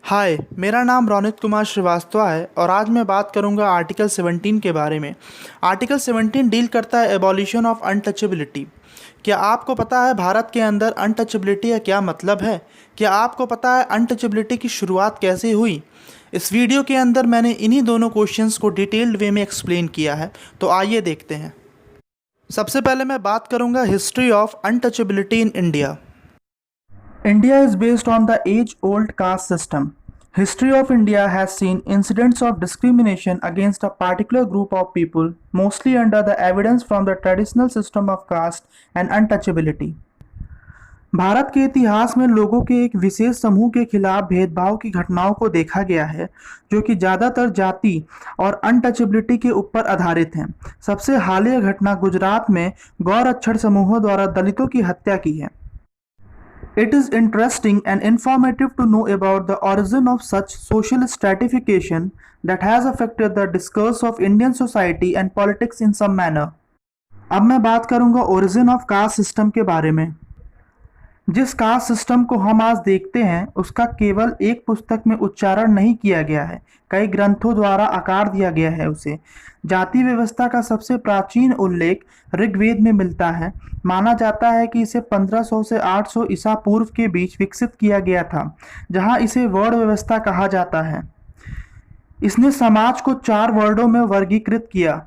हाय, मेरा नाम रौनित कुमार श्रीवास्तव है और आज मैं बात करूंगा आर्टिकल 17 के बारे में। आर्टिकल 17 डील करता है एबॉलिशन ऑफ अनटचेबिलिटी। क्या आपको पता है भारत के अंदर अनटचेबिलिटी का क्या मतलब है? क्या आपको पता है अनटचेबिलिटी की शुरुआत कैसे हुई? इस वीडियो के अंदर मैंने इन्हीं दोनों क्वेश्चंस को डिटेल्ड वे में एक्सप्लेन किया है, तो आइए देखते हैं। सबसे पहले मैं बात करूंगा history of untouchability in India. India is based on the age-old caste system. History of India has seen incidents of discrimination against a particular group of people, mostly under the evidence from the traditional system of caste and untouchability. Bharat के इतिहास में लोगों के एक विशेष समूह के खिलाफ भेदभाव की घटनाओं को देखा गया है, जो कि ज़्यादातर जाति और अनटचेबिलिटी के ऊपर आधारित हैं। सबसे हालिया घटना गुजरात में गौर अक्षर समूहों द्वारा दलितों की हत्या की है। It is interesting and informative to know about the origin of such social stratification that has affected the discourse of Indian society and politics in some manner. अब मैं बात करूंगा ओरिजिन ऑफ कास्ट सिस्टम के बारे में। जिस caste system को हम आज देखते हैं उसका केवल एक पुस्तक में उच्चारण नहीं किया गया है, कई ग्रंथों द्वारा आकार दिया गया है उसे। जाति व्यवस्था का सबसे प्राचीन उल्लेख ऋग्वेद में मिलता है। माना जाता है कि इसे 1500 से 800 ईसा पूर्व के बीच विकसित किया गया था, जहां इसे वर्ण व्यवस्था कहा जाता है। इसने समाज को 4 वर्णों में वर्गीकृत किया।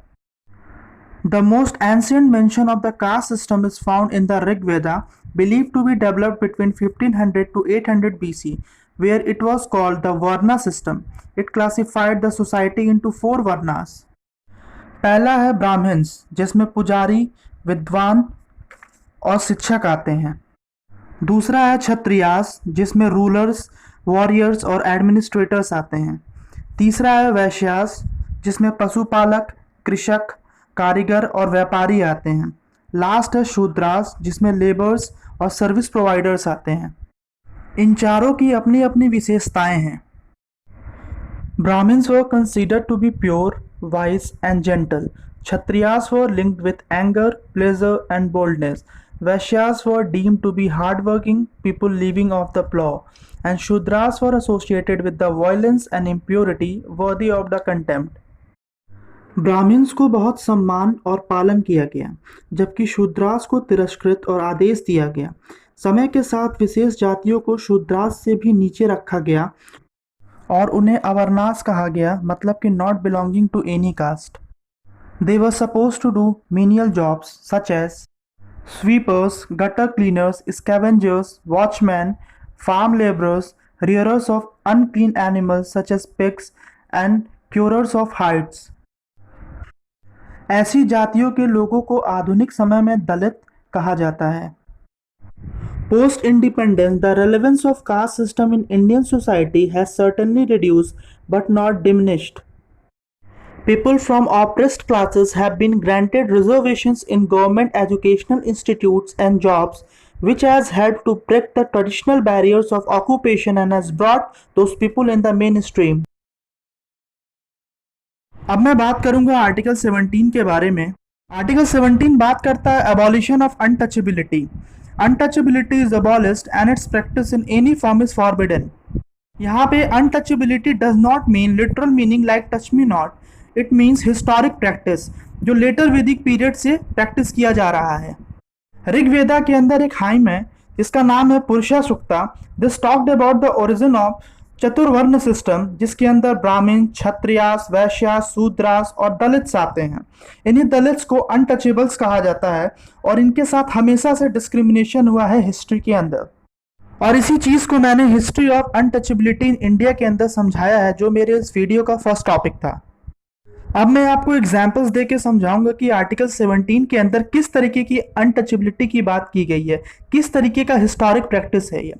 The most ancient mention of the caste system is found in the Rig Veda, believed to be developed between 1500 to 800 BC, where it was called the Varna system. It classified the society into 4 Varnas. पहला है Brahmins, जिसमें पुजारी, विद्वान और शिक्षक आते हैं। दूसरा है क्षत्रियास, जिसमें रूलर्स, वॉरियर्स और एडमिनिस्ट्रेटर्स आते हैं। तीसरा है वैश्यास, जिसमें पशुपालक, कृषक, कारीगर और व्यापारी आते हैं। लास्ट है शूद्रास, जिसमें लेबर्स और सर्विस प्रोवाइडर्स आते हैं। इन चारों की अपनी अपनी विशेषताएं हैं। Brahmins were considered to be pure, wise and gentle. Kshatriyas were linked with anger, pleasure and boldness. Vaishyas were deemed to be hardworking people living off the plow. And Shudras were associated with the violence and impurity worthy of the contempt. Brahmins को बहुत सम्मान और पालन किया गया, जबकि शूद्रास को तिरस्कृत और आदेश दिया गया। समय के साथ विशेष जातियों को शूद्रास से भी नीचे रखा गया और उन्हें अवर्नास कहा गया, मतलब कि not belonging to any caste. They were suppose to do menial jobs such as sweepers, gutter cleaners, scavengers, watchmen, farm laborers, rearers of unclean animals such as pigs and curers of hides. ऐसी जातियों के लोगों को आधुनिक समय में दलित कहा जाता है। Post independence, the relevance of caste system in Indian society has certainly reduced but not diminished. People from oppressed classes have been granted reservations in government educational institutes and jobs, which has helped to break the traditional barriers of occupation and has brought those people in the mainstream. अब मैं बात करूंगा article 17 के बारे में। Article 17 बात करता है abolition of untouchability. Untouchability is abolished and its practice in any form is forbidden. यहाँ पे untouchability does not mean literal meaning like touch me not. It means historic practice, जो लेटर वैदिक पीरियड से practice किया जा रहा है। ऋग्वेदा के अंदर एक हाइम है जिसका नाम है Purusha Sukta. This talked about the origin of chaturvarna system, जिसके अंदर ब्राह्मण, क्षत्रियास, वैश्यास, शूद्रास और दलित्स आते हैं। इन्हीं दलित्स को अनटचेबल्स कहा जाता है और इनके साथ हमेशा से डिस्क्रिमिनेशन हुआ है हिस्ट्री के अंदर। और इसी चीज़ को मैंने history of untouchability in India के अंदर समझाया है, जो मेरे इस वीडियो का फर्स्ट टॉपिक था। अब मैं आपको एग्जाम्पल्स दे के समझाऊंगा कि आर्टिकल 17 के अंदर किस तरीके की अनटचेबिलिटी की बात की गई है, किस तरीके का हिस्टोरिक प्रैक्टिस है ये।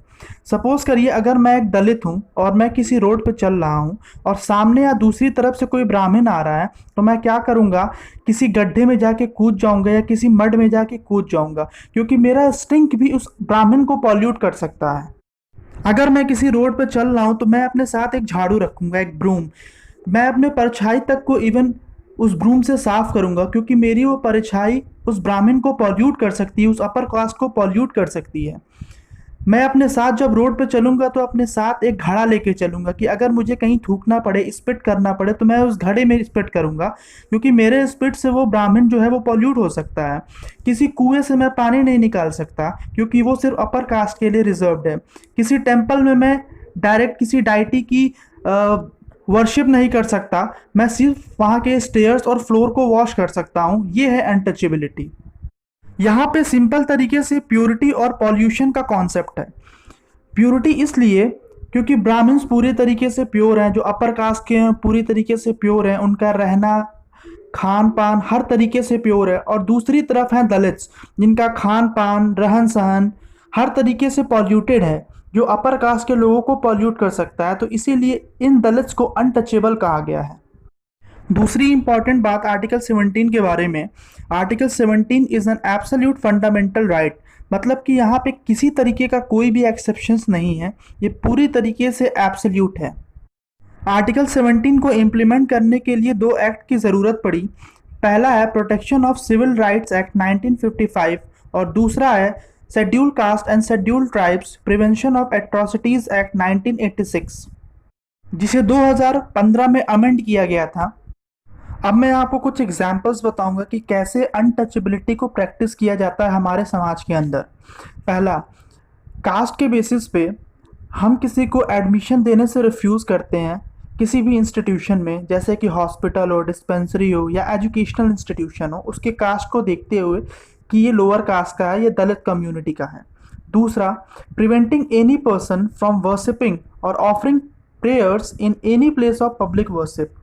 सपोज करिए अगर मैं एक दलित हूँ और मैं किसी रोड पे चल रहा हूँ और सामने या दूसरी तरफ से कोई ब्राह्मण आ रहा है, तो मैं क्या करूँगा, किसी गड्ढे में जाके कूद जाऊँगा या किसी मड में जाके कूद जाऊँगा, क्योंकि मेरा स्टिंक भी उस ब्राह्मण को पॉल्यूट कर सकता है। अगर मैं किसी रोड पे चल रहा हूँ तो मैं अपने साथ एक झाड़ू रखूँगा, एक ब्रूम। मैं अपने परछाई तक को इवन उस ब्रूम से साफ करूंगा, क्योंकि मेरी वो परछाई उस ब्राह्मण को पॉल्यूट कर सकती है, उस अपर कास्ट को पॉल्यूट कर सकती है। मैं अपने साथ जब रोड पे चलूंगा तो अपने साथ एक घड़ा लेके चलूंगा कि अगर मुझे कहीं थूकना पड़े, स्पिट करना पड़े, तो मैं उस घड़े में स्पिट करूंगा, क्योंकि मेरे स्पिट से वो ब्राह्मण जो है वो पॉल्यूट हो सकता है। किसी कुएं से मैं पानी नहीं निकाल सकता, क्योंकि वो सिर्फ अपर कास्ट के लिए रिजर्व्ड है। किसी टेम्पल में मैं डायरेक्ट किसी डाइटी की वर्शिप नहीं कर सकता, मैं सिर्फ वहाँ के स्टेयर्स और फ्लोर को वॉश कर सकता हूँ। ये है अनटचेबिलिटी। यहाँ पे सिंपल तरीके से प्योरिटी और पॉल्यूशन का कॉन्सेप्ट है। प्योरिटी इसलिए क्योंकि ब्राह्मण्स पूरे तरीके से प्योर हैं, जो अपर कास्ट के हैं पूरी तरीके से प्योर हैं, उनका रहना खान पान हर तरीके से प्योर है। और दूसरी तरफ हैं दलित्स, जिनका खान पान रहन सहन हर तरीके से पॉल्यूटेड है, जो अपर कास्ट के लोगों को पॉल्यूट कर सकता है। तो इसीलिए इन दलित्स को अनटचेबल कहा गया है। दूसरी इंपॉर्टेंट बात आर्टिकल 17 के बारे में। Article 17 is an absolute fundamental right, मतलब कि यहाँ पे किसी तरीके का कोई भी एक्सेप्शंस नहीं है, ये पूरी तरीके से एब्सोल्यूट है। आर्टिकल 17 को इम्प्लीमेंट करने के लिए दो एक्ट की ज़रूरत पड़ी। पहला है protection of civil rights act 1955 और दूसरा है schedule caste and schedule tribes prevention of atrocities act 1986, जिसे 2015 में अमेंड किया गया था। अब मैं आपको कुछ एग्जाम्पल्स बताऊंगा कि कैसे अनटचेबिलिटी को प्रैक्टिस किया जाता है हमारे समाज के अंदर। पहला, कास्ट के बेसिस पे हम किसी को एडमिशन देने से रिफ्यूज़ करते हैं किसी भी इंस्टीट्यूशन में, जैसे कि हॉस्पिटल हो, डिस्पेंसरी हो या एजुकेशनल इंस्टीट्यूशन हो, उसके कास्ट को देखते हुए कि ये लोअर कास्ट का है, ये दलित कम्युनिटी का है। दूसरा, preventing any person from worshipping और offering prayers in any place of public worship.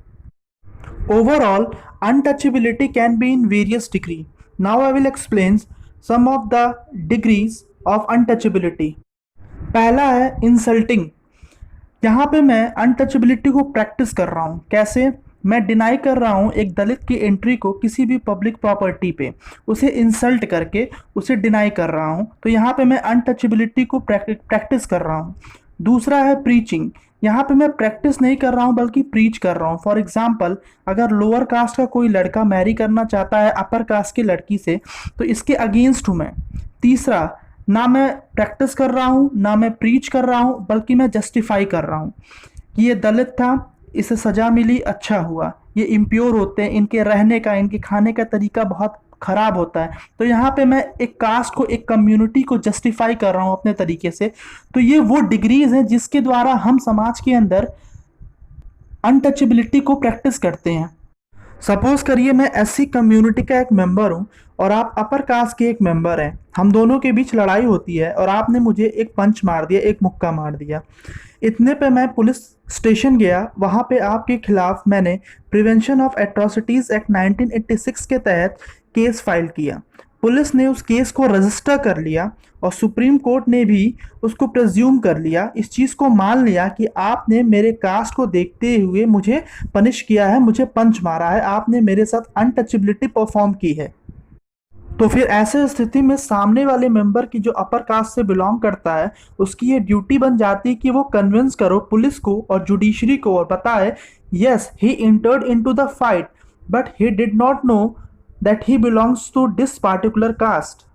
Overall, untouchability can be in various degree. Now I will explain some of the degrees of untouchability. पहला है insulting. यहाँ पे मैं untouchability को practice कर रहा हूँ। कैसे? मैं डिनाई कर रहा हूँ एक दलित की एंट्री को किसी भी पब्लिक प्रॉपर्टी पे, उसे इंसल्ट करके उसे डिनाई कर रहा हूँ। तो यहाँ पे मैं अनटचेबिलिटी को प्रैक्टिस कर रहा हूँ। दूसरा है प्रीचिंग। यहाँ पे मैं प्रैक्टिस नहीं कर रहा हूँ बल्कि प्रीच कर रहा हूँ। फॉर एग्जाम्पल, अगर लोअर कास्ट का कोई लड़का मैरी करना चाहता है अपर कास्ट की लड़की से, तो इसके अगेंस्ट हूँ मैं। तीसरा, ना मैं प्रैक्टिस कर रहा हूँ ना मैं प्रीच कर रहा हूँ, बल्कि मैं जस्टिफाई कर रहा हूँ कि ये दलित था, इसे सज़ा मिली, अच्छा हुआ। ये इम्प्योर होते हैं, इनके रहने का इनके खाने का तरीका बहुत ख़राब होता है। तो यहाँ पे मैं एक कास्ट को, एक कम्युनिटी को जस्टिफाई कर रहा हूँ अपने तरीके से। तो ये वो डिग्रीज हैं जिसके द्वारा हम समाज के अंदर अनटचेबिलिटी को प्रैक्टिस करते हैं। सपोज करिए मैं एससी कम्युनिटी का एक मेंबर हूँ और आप अपर कास्ट के एक मेंबर हैं। हम दोनों के बीच लड़ाई होती है और आपने मुझे एक पंच मार दिया, एक मुक्का मार दिया। इतने पे मैं पुलिस स्टेशन गया, वहाँ पे आपके खिलाफ मैंने प्रिवेंशन ऑफ एट्रोसिटीज़ एक्ट 1986 के तहत केस फाइल किया। पुलिस ने उस केस को रजिस्टर कर लिया और सुप्रीम कोर्ट ने भी उसको प्रेज्यूम कर लिया, इस चीज़ को मान लिया कि आपने मेरे कास्ट को देखते हुए मुझे पनिश किया है, मुझे पंच मारा है, आपने मेरे साथ अनटचेबिलिटी परफॉर्म की है। तो फिर ऐसे स्थिति में सामने वाले मेंबर की जो अपर कास्ट से बिलोंग करता है, उसकी ये ड्यूटी बन जाती है कि वो कन्विंस करो पुलिस को और जुडिशरी को और बताए, yes he entered into the fight but he did not know that he belongs to this particular caste.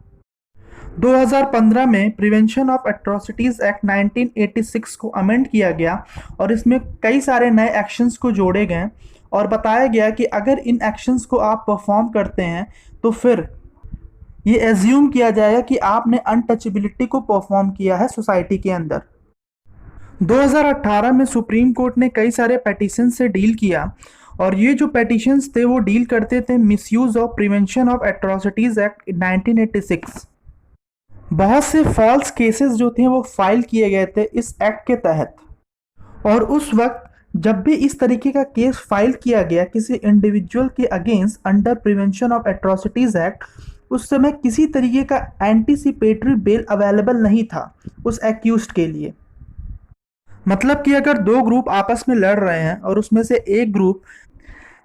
2015 में प्रिवेंशन ऑफ एट्रोसिटीज़ एक्ट 1986 को अमेंड किया गया और इसमें कई सारे नए एक्शंस को जोड़े गए और बताया गया कि अगर इन एक्शंस को आप परफॉर्म करते हैं तो फिर ये एज्यूम किया जाएगा कि आपने अनटचेबिलिटी को परफॉर्म किया है सोसाइटी के अंदर। 2018 में सुप्रीम कोर्ट ने कई सारे पेटिशन से डील किया और ये जो पेटिशंस थे वो डील करते थे misuse of prevention of atrocities act 1986। बहुत से फॉल्स केसेस जो थे वो फाइल किए गए थे इस एक्ट के तहत। और उस वक्त जब भी इस तरीके का केस फाइल किया गया किसी इंडिविजुअल के against under prevention of atrocities act, उस समय किसी तरीके का एंटीसिपेटरी बेल अवेलेबल नहीं था उस एक्यूज्ड के लिए। मतलब कि अगर दो ग्रुप आपस में लड़ रहे हैं और उसमें से एक ग्रुप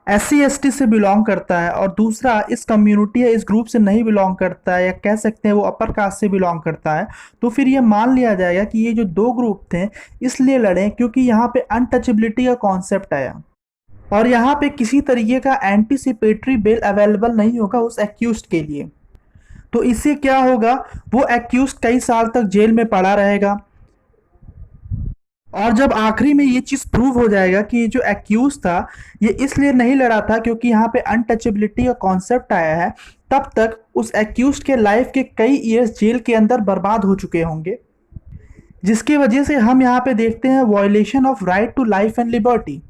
SC/ST से बिलोंग करता है और दूसरा इस कम्युनिटी या इस ग्रुप से नहीं बिलोंग करता है, या कह सकते हैं वो अपर कास्ट से बिलोंग करता है, तो फिर ये मान लिया जाएगा कि ये जो दो ग्रुप थे इसलिए लड़े क्योंकि यहाँ पे अनटचेबिलिटी का कॉन्सेप्ट आया और यहाँ पे किसी तरीके का एंटीसिपेटरी बेल अवेलेबल नहीं होगा उस एक्यूज्ड के लिए। तो इससे क्या होगा, वो एक्यूज कई साल तक जेल में पड़ा रहेगा। और जब आखिरी में ये चीज़ प्रूव हो जाएगा कि ये जो एक्यूज था ये इसलिए नहीं लड़ा था क्योंकि यहाँ पे अनटचेबिलिटी का कॉन्सेप्ट आया है, तब तक उस एक्यूज के लाइफ के कई ईयर्स जेल के अंदर बर्बाद हो चुके होंगे, जिसकी वजह से हम यहाँ पे देखते हैं violation of right to life and liberty.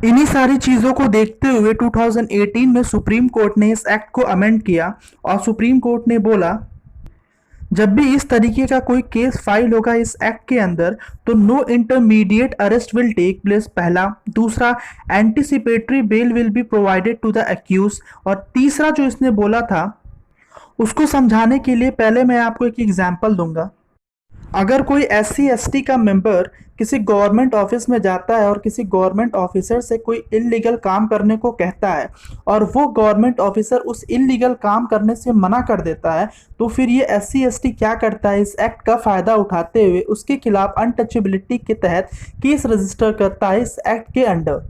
इन्हीं सारी चीज़ों को देखते हुए 2018 में सुप्रीम कोर्ट ने इस एक्ट को अमेंड किया और सुप्रीम कोर्ट ने बोला जब भी इस तरीके का कोई केस फाइल होगा इस एक्ट के अंदर तो no intermediate arrest will take place, पहला। दूसरा, anticipatory bail will be provided to the accuse. और तीसरा जो इसने बोला था उसको समझाने के लिए पहले मैं आपको एक एग्जांपल दूंगा। अगर कोई SC/ST का मेंबर किसी गवर्नमेंट ऑफिस में जाता है और किसी गवर्नमेंट ऑफिसर से कोई इलीगल काम करने को कहता है और वो गवर्नमेंट ऑफिसर उस इलीगल काम करने से मना कर देता है, तो फिर ये SC/ST क्या करता है, इस एक्ट का फ़ायदा उठाते हुए उसके खिलाफ अनटचेबिलिटी के तहत केस रजिस्टर करता है इस एक्ट के अंडर।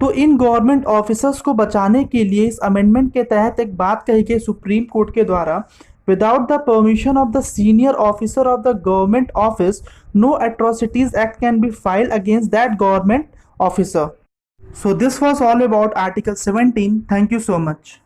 तो इन गवर्नमेंट ऑफिसर्स को बचाने के लिए इस अमेंडमेंट के तहत एक बात कही गई सुप्रीम कोर्ट के द्वारा, without the permission of the senior officer of the government office, no atrocities act can be filed against that government officer. So this was all about Article 17. Thank you so much.